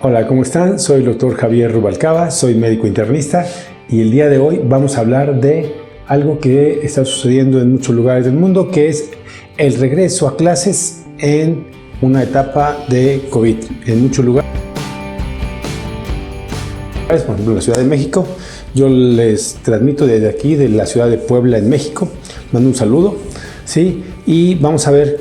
Hola, ¿cómo están? Soy el doctor Javier Rubalcaba, soy médico internista y el día de hoy vamos a hablar de algo que está sucediendo en muchos lugares del mundo, que es el regreso a clases en una etapa de COVID. En muchos lugares, por ejemplo en la Ciudad de México, yo les transmito desde aquí, de la ciudad de Puebla en México, mando un saludo, ¿sí? Y vamos a ver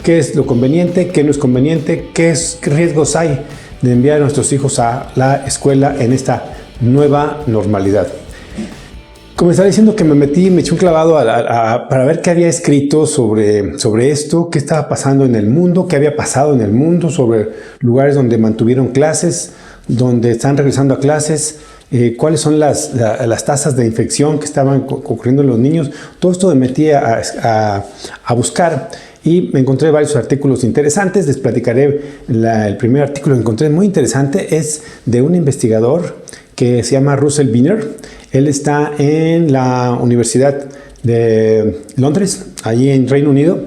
qué es lo conveniente, qué no es conveniente, qué riesgos hay de enviar a nuestros hijos a la escuela en esta nueva normalidad. Como estaba diciendo que me eché un clavado para ver qué había escrito sobre esto, qué estaba pasando en el mundo, qué había pasado en el mundo, sobre lugares donde mantuvieron clases, donde están regresando a clases, cuáles son las tasas de infección que estaban ocurriendo en los niños. Todo esto me metí a buscar y me encontré varios artículos interesantes. Les platicaré. El primer artículo que encontré muy interesante es de un investigador que se llama Russell Binner. Él está en la Universidad de Londres, allí en Reino Unido,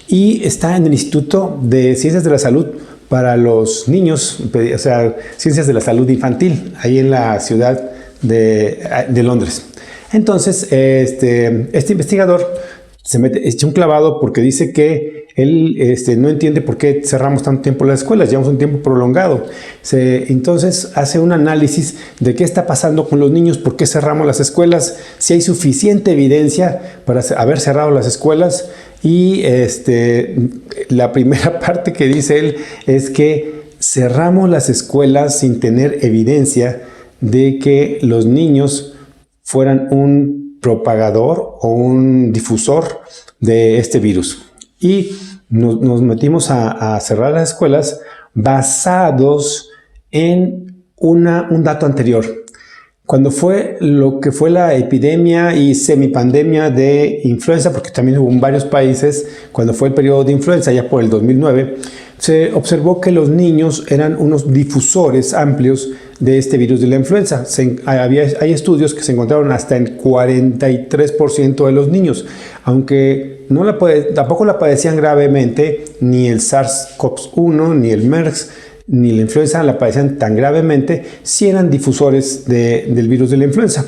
y está en el Instituto de Ciencias de la Salud para los niños, o sea, Ciencias de la Salud Infantil, ahí en la ciudad de Londres. Entonces, este investigador echa un clavado porque dice que él no entiende por qué cerramos tanto tiempo las escuelas, llevamos un tiempo prolongado. Entonces hace un análisis de qué está pasando con los niños, por qué cerramos las escuelas, si hay suficiente evidencia para haber cerrado las escuelas. Y la primera parte que dice él es que cerramos las escuelas sin tener evidencia de que los niños fueran un propagador o un difusor de este virus. Y nos metimos a cerrar las escuelas basados en un dato anterior. Cuando fue lo que fue la epidemia y semipandemia de influenza, porque también hubo en varios países, cuando fue el periodo de influenza, ya por el 2009, se observó que los niños eran unos difusores amplios de este virus de la influenza. Hay estudios que se encontraron hasta en 43% de los niños, aunque tampoco la padecían gravemente, ni el SARS-CoV-1, ni el MERS, ni la influenza la padecían tan gravemente, si eran difusores del virus de la influenza.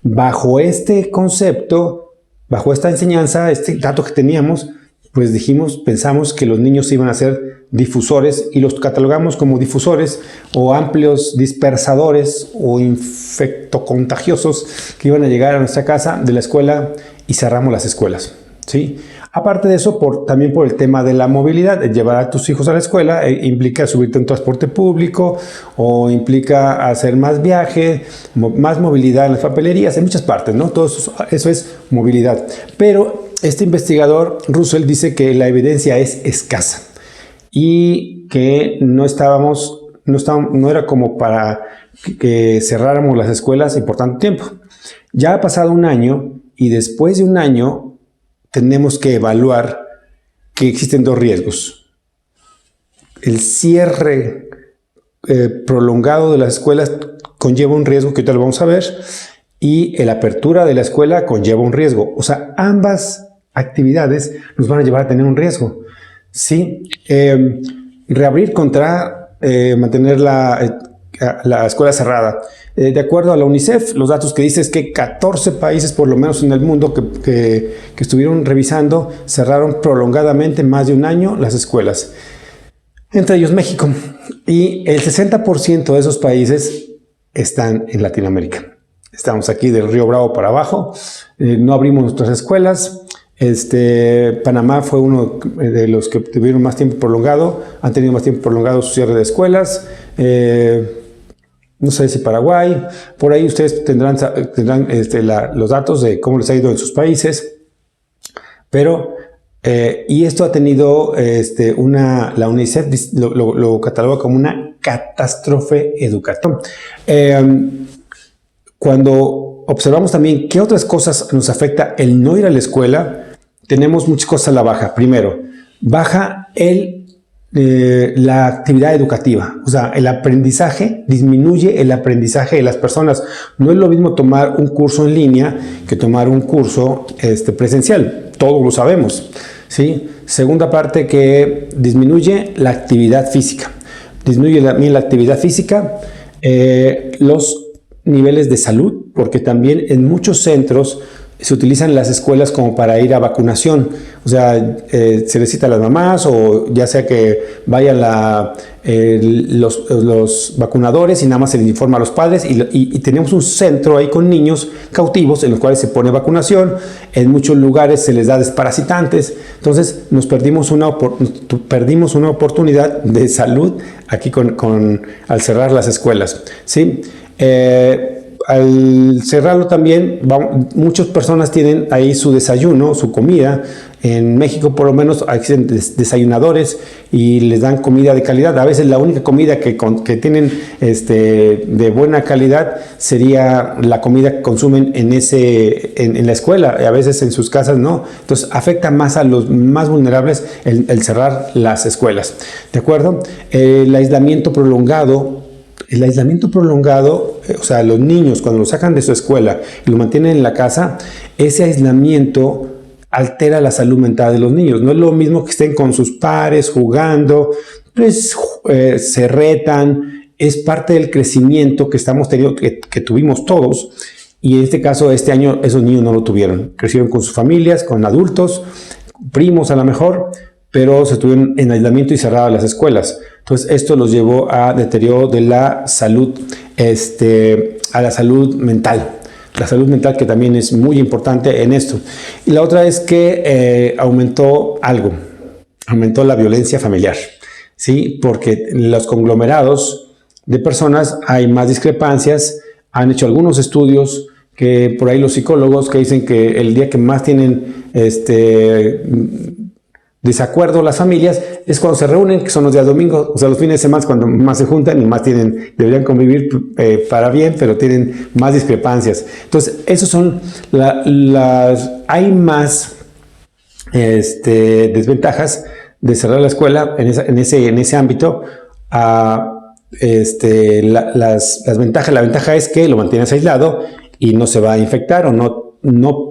Bajo este concepto, bajo esta enseñanza, este dato que teníamos, pues pensamos que los niños iban a ser difusores y los catalogamos como difusores o amplios dispersadores o infectocontagiosos que iban a llegar a nuestra casa de la escuela y cerramos las escuelas, ¿sí? Aparte de eso, también por el tema de la movilidad. Llevar a tus hijos a la escuela implica subirte en transporte público o implica hacer más viaje, más movilidad en las papelerías, en muchas partes, ¿no? Todo eso es movilidad. Pero este investigador, Russell, dice que la evidencia es escasa y que no era como para que cerráramos las escuelas por tanto tiempo. Ya ha pasado un año y después de un año tenemos que evaluar que existen dos riesgos. El cierre prolongado de las escuelas conlleva un riesgo que ahorita lo vamos a ver, y la apertura de la escuela conlleva un riesgo. O sea, ambas actividades nos van a llevar a tener un riesgo. ¿Sí? Reabrir contra mantener la escuela cerrada. De acuerdo a la UNICEF, los datos que dice es que 14 países por lo menos en el mundo que estuvieron revisando cerraron prolongadamente más de un año las escuelas, entre ellos México, y el 60% de esos países están en Latinoamérica. Estamos aquí del Río Bravo para abajo, no abrimos nuestras escuelas. Panamá fue uno de los que tuvieron más tiempo prolongado, han tenido más tiempo prolongado su cierre de escuelas. No sé si Paraguay, por ahí ustedes tendrán los datos de cómo les ha ido en sus países, pero y esto ha tenido la UNICEF lo cataloga como una catástrofe educativa. Cuando observamos también qué otras cosas nos afecta el no ir a la escuela, tenemos muchas cosas a la baja. Primero, baja la actividad educativa, o sea, el aprendizaje, disminuye el aprendizaje de las personas. No es lo mismo tomar un curso en línea que tomar un curso presencial, todos lo sabemos, ¿sí? Segunda parte, que disminuye la actividad física. disminuye también la actividad física, los niveles de salud, porque también en muchos centros se utilizan las escuelas como para ir a vacunación, o sea, se les cita a las mamás o ya sea que vayan los vacunadores y nada más se les informa a los padres y tenemos un centro ahí con niños cautivos en los cuales se pone vacunación, en muchos lugares se les da desparasitantes, entonces perdimos una oportunidad de salud aquí al cerrar las escuelas, ¿sí? Al cerrarlo también, muchas personas tienen ahí su desayuno, su comida. En México por lo menos existen desayunadores y les dan comida de calidad. A veces la única comida que tienen de buena calidad sería la comida que consumen en la escuela. A veces en sus casas no. Entonces afecta más a los más vulnerables el cerrar las escuelas. ¿De acuerdo? El aislamiento prolongado, o sea, los niños cuando los sacan de su escuela y lo mantienen en la casa, ese aislamiento altera la salud mental de los niños. No es lo mismo que estén con sus pares jugando, pues se retan, es parte del crecimiento que estamos teniendo, que tuvimos todos, y en este caso, este año, esos niños no lo tuvieron. Crecieron con sus familias, con adultos, primos a lo mejor, pero se estuvieron en aislamiento y cerradas las escuelas. Entonces, esto los llevó a deterioro de la salud, a la salud mental. La salud mental, que también es muy importante en esto. Y la otra es que aumentó la violencia familiar, ¿sí? Porque en los conglomerados de personas hay más discrepancias. Han hecho algunos estudios que por ahí los psicólogos que dicen que el día que más tienen desacuerdo las familias es cuando se reúnen, que son los días domingos, o sea, los fines de semana cuando más se juntan y más deberían convivir para bien, pero tienen más discrepancias. Entonces, esos son hay más desventajas de cerrar la escuela en ese ámbito. La ventaja es que lo mantienes aislado y no se va a infectar o no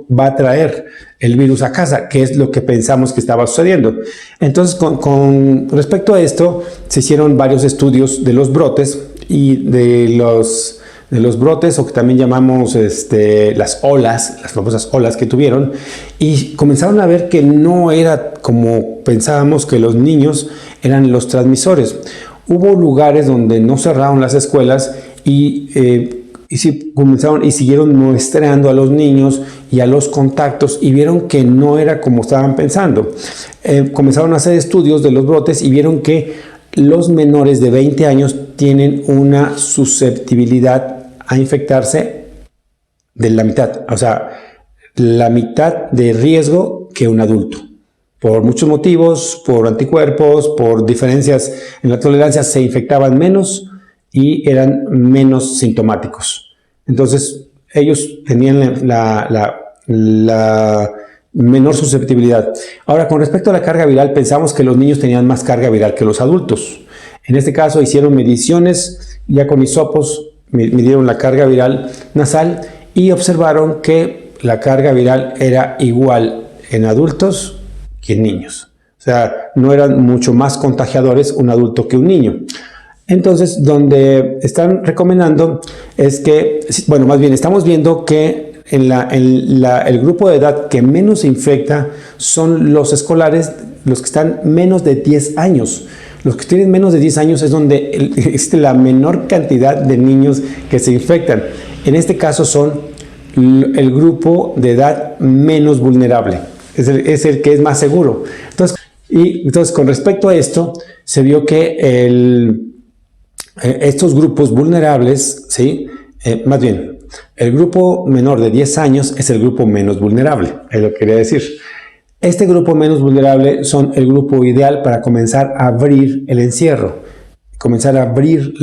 va a traer el virus a casa, que es lo que pensamos que estaba sucediendo. Entonces, con respecto a esto, se hicieron varios estudios de los brotes y de los brotes, o que también llamamos las famosas olas que tuvieron, y comenzaron a ver que no era como pensábamos, que los niños eran los transmisores. Hubo lugares donde no cerraron las escuelas y siguieron muestreando a los niños y a los contactos y vieron que no era como estaban pensando. Comenzaron a hacer estudios de los brotes y vieron que los menores de 20 años tienen una susceptibilidad a infectarse de la mitad, o sea, la mitad de riesgo que un adulto. Por muchos motivos, por anticuerpos, por diferencias en la tolerancia, se infectaban menos y eran menos sintomáticos. Entonces, ellos tenían la menor susceptibilidad. Ahora, con respecto a la carga viral, pensamos que los niños tenían más carga viral que los adultos. En este caso, hicieron mediciones, ya con hisopos, midieron la carga viral nasal y observaron que la carga viral era igual en adultos que en niños. O sea, no eran mucho más contagiadores un adulto que un niño. Entonces, donde están recomendando es que, bueno, más bien estamos viendo que el grupo de edad que menos se infecta son los escolares, los que están menos de 10 años. Los que tienen menos de 10 años es donde existe la menor cantidad de niños que se infectan. En este caso son el grupo de edad menos vulnerable. Es el que es más seguro. Entonces, con respecto a esto, se vio que estos grupos vulnerables, ¿sí? Más bien, el grupo menor de 10 años es el grupo menos vulnerable, es lo que quería decir. Este grupo menos vulnerable son el grupo ideal para comenzar a abrir el encierro, comenzar a abrir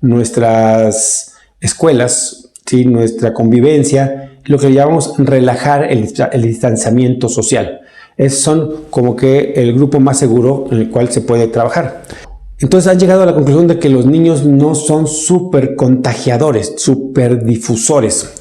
nuestras escuelas, ¿sí? Nuestra convivencia, lo que llamamos relajar el distanciamiento social. Son como que el grupo más seguro en el cual se puede trabajar. Entonces han llegado a la conclusión de que los niños no son súper contagiadores, súper difusores.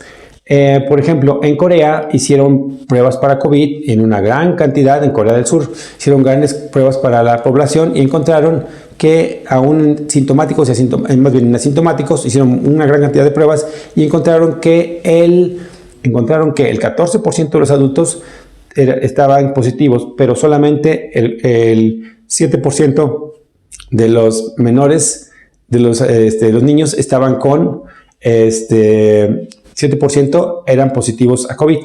Por ejemplo, en Corea hicieron pruebas para COVID en una gran cantidad, en Corea del Sur. Hicieron grandes pruebas para la población y encontraron que aún sintomáticos y más bien asintomáticos hicieron una gran cantidad de pruebas y encontraron que el 14% de los adultos estaban positivos, pero solamente el 7% de los menores, de los niños estaban con 7% eran positivos a COVID.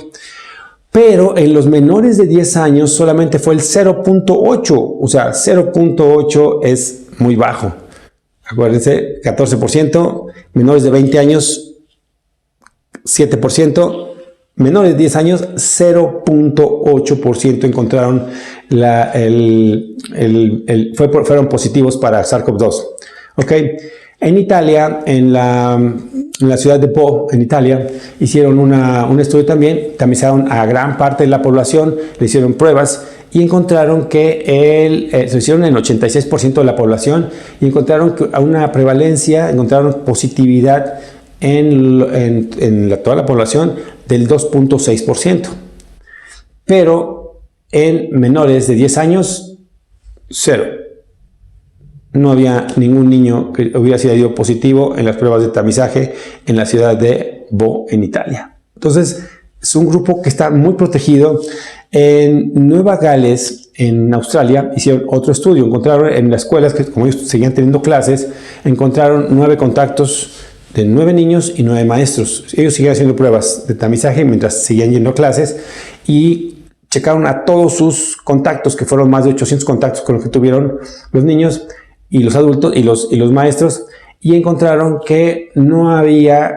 Pero en los menores de 10 años solamente fue el 0.8, o sea, 0.8 es muy bajo. Acuérdense, 14%, menores de 20 años, 7%, menores de 10 años, 0.8% encontraron fueron positivos para SARS-CoV-2. ¿Ok? En Italia, en la ciudad de Po, en Italia, hicieron un estudio también, tamizaron a gran parte de la población, le hicieron pruebas y encontraron que se hicieron en el 86% de la población y encontraron que una prevalencia, encontraron positividad en toda la población del 2.6%. Pero en menores de 10 años, 0. No había ningún niño que hubiera sido positivo en las pruebas de tamizaje en la ciudad de Bo, en Italia. Entonces, es un grupo que está muy protegido. En Nueva Gales, en Australia, hicieron otro estudio. Encontraron en las escuelas, que como ellos seguían teniendo clases, encontraron 9 contactos de 9 niños y 9 maestros. Ellos seguían haciendo pruebas de tamizaje mientras seguían yendo a clases y checaron a todos sus contactos, que fueron más de 800 contactos con los que tuvieron los niños y los adultos y los maestros, y encontraron que no habían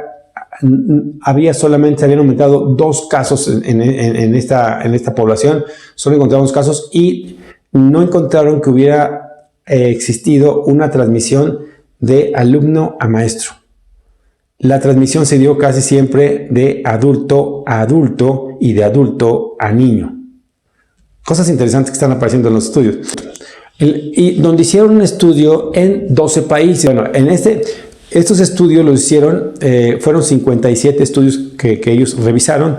aumentado 2 casos en esta población, solo encontraron 2 casos y no encontraron que hubiera existido una transmisión de alumno a maestro. La transmisión se dio casi siempre de adulto a adulto y de adulto a niño. Cosas interesantes que están apareciendo en los estudios. Y donde hicieron un estudio en 12 países. Bueno, estos estudios los hicieron, fueron 57 estudios que ellos revisaron.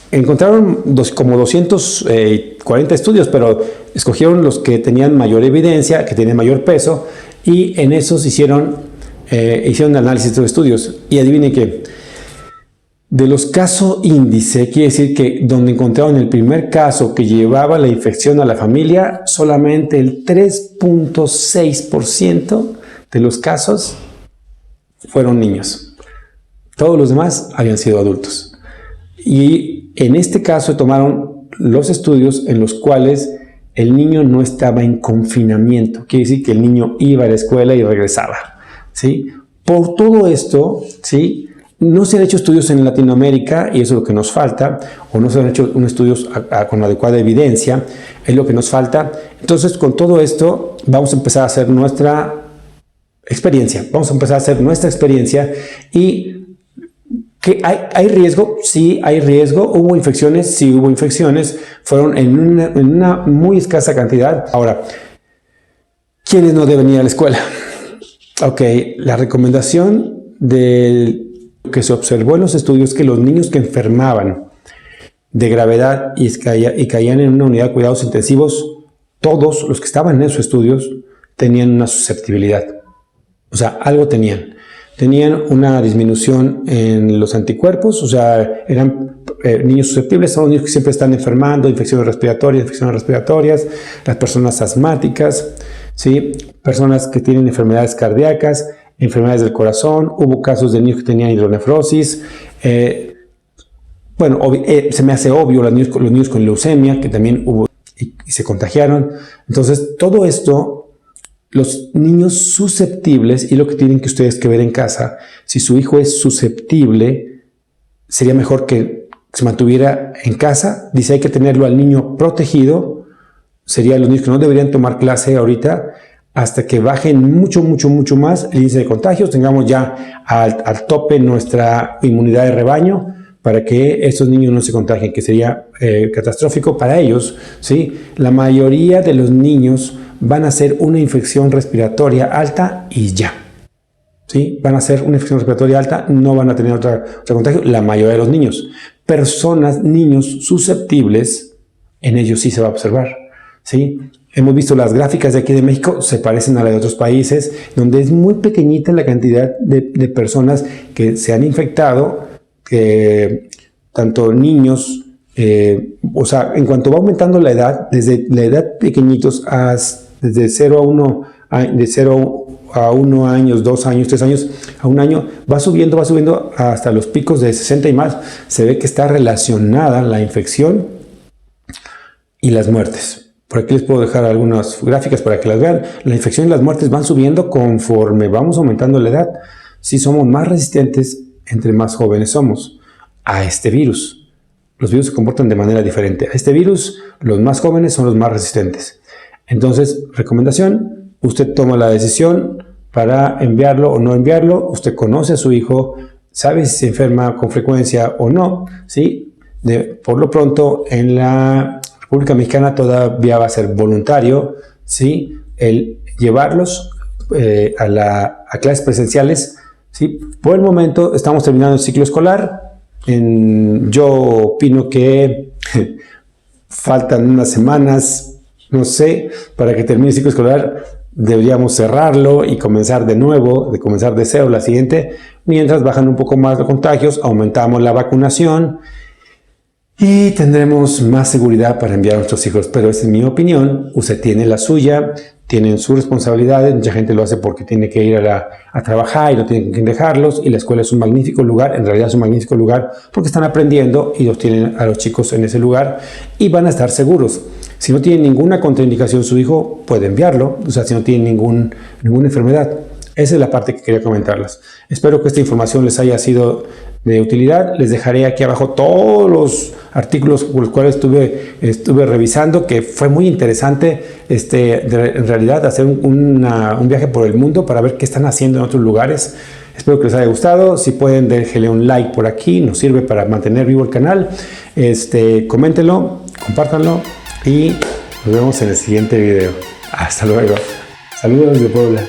Encontraron como 240 estudios, pero escogieron los que tenían mayor evidencia, que tenían mayor peso, y en esos hicieron análisis de los estudios. Y adivinen qué. De los casos índice, quiere decir que donde encontraron el primer caso que llevaba la infección a la familia, solamente el 3.6% de los casos fueron niños. Todos los demás habían sido adultos. Y en este caso tomaron los estudios en los cuales el niño no estaba en confinamiento. Quiere decir que el niño iba a la escuela y regresaba, ¿sí? Por todo esto, ¿sí?, no se han hecho estudios en Latinoamérica y eso es lo que nos falta, o no se han hecho estudios con adecuada evidencia, es lo que nos falta. Entonces, con todo esto, vamos a empezar a hacer nuestra experiencia. Y ¿que hay riesgo? Sí, hay riesgo. ¿Hubo infecciones? Sí, hubo infecciones. Fueron en una muy escasa cantidad. Ahora, ¿quiénes no deben ir a la escuela? Ok, la recomendación que se observó en los estudios que los niños que enfermaban de gravedad y caían en una unidad de cuidados intensivos, todos los que estaban en esos estudios tenían una susceptibilidad. O sea, algo tenían. Tenían una disminución en los anticuerpos, o sea, eran niños susceptibles, son los niños que siempre están enfermando, infecciones respiratorias, las personas asmáticas, ¿sí?, personas que tienen enfermedades cardíacas, enfermedades del corazón. Hubo casos de niños que tenían hidronefrosis. Se me hace obvio los niños con leucemia, que también hubo y se contagiaron. Entonces, todo esto, los niños susceptibles, y lo que tienen que ustedes que ver en casa, si su hijo es susceptible, sería mejor que se mantuviera en casa. Dice, hay que tenerlo al niño protegido. Serían los niños que no deberían tomar clase ahorita, hasta que bajen mucho más el índice de contagios, tengamos ya al tope nuestra inmunidad de rebaño para que estos niños no se contagien, que sería catastrófico para ellos, ¿sí? La mayoría de los niños van a hacer una infección respiratoria alta y ya, ¿sí? Van a hacer una infección respiratoria alta, no van a tener otro contagio, la mayoría de los niños. Niños susceptibles, en ellos sí se va a observar. ¿sí? Hemos visto las gráficas de aquí de México, se parecen a las de otros países, donde es muy pequeñita la cantidad de personas que se han infectado, tanto niños, o sea, en cuanto va aumentando la edad, desde la edad pequeñitos, desde 0 a 1, de 0 a 1 años, 2 años, 3 años, a 1 año, va subiendo hasta los picos de 60 y más. Se ve que está relacionada la infección y las muertes. Por aquí les puedo dejar algunas gráficas para que las vean. La infección y las muertes van subiendo conforme vamos aumentando la edad. Sí, somos más resistentes entre más jóvenes somos a este virus. Los virus se comportan de manera diferente. A este virus, los más jóvenes son los más resistentes. Entonces, recomendación, usted toma la decisión para enviarlo o no enviarlo. Usted conoce a su hijo, sabe si se enferma con frecuencia o no, ¿sí? Por lo pronto, en la República Mexicana todavía va a ser voluntario, ¿sí? El llevarlos a clases presenciales, ¿sí? Por el momento estamos terminando el ciclo escolar. Yo opino que faltan unas semanas, no sé, para que termine el ciclo escolar. Deberíamos cerrarlo y comenzar de nuevo, comenzar de cero la siguiente. Mientras bajan un poco más los contagios, aumentamos la vacunación y tendremos más seguridad para enviar a nuestros hijos. Pero esa es mi opinión. Usted tiene la suya, tienen sus responsabilidades. Mucha gente lo hace porque tiene que ir a trabajar y no tienen que dejarlos. Y la escuela es un magnífico lugar. En realidad es un magnífico lugar porque están aprendiendo y los tienen a los chicos en ese lugar y van a estar seguros. Si no tiene ninguna contraindicación su hijo, puede enviarlo. O sea, si no tiene ninguna enfermedad. Esa es la parte que quería comentarles. Espero que esta información les haya sido de utilidad. Les dejaré aquí abajo todos los artículos por los cuales estuve revisando, que fue muy interesante en realidad hacer un viaje por el mundo para ver qué están haciendo en otros lugares. Espero que les haya gustado. Si pueden, déjenle un like por aquí, nos sirve para mantener vivo el canal. Coméntenlo, compártanlo y nos vemos en el siguiente video. Hasta luego. Saludos desde Puebla.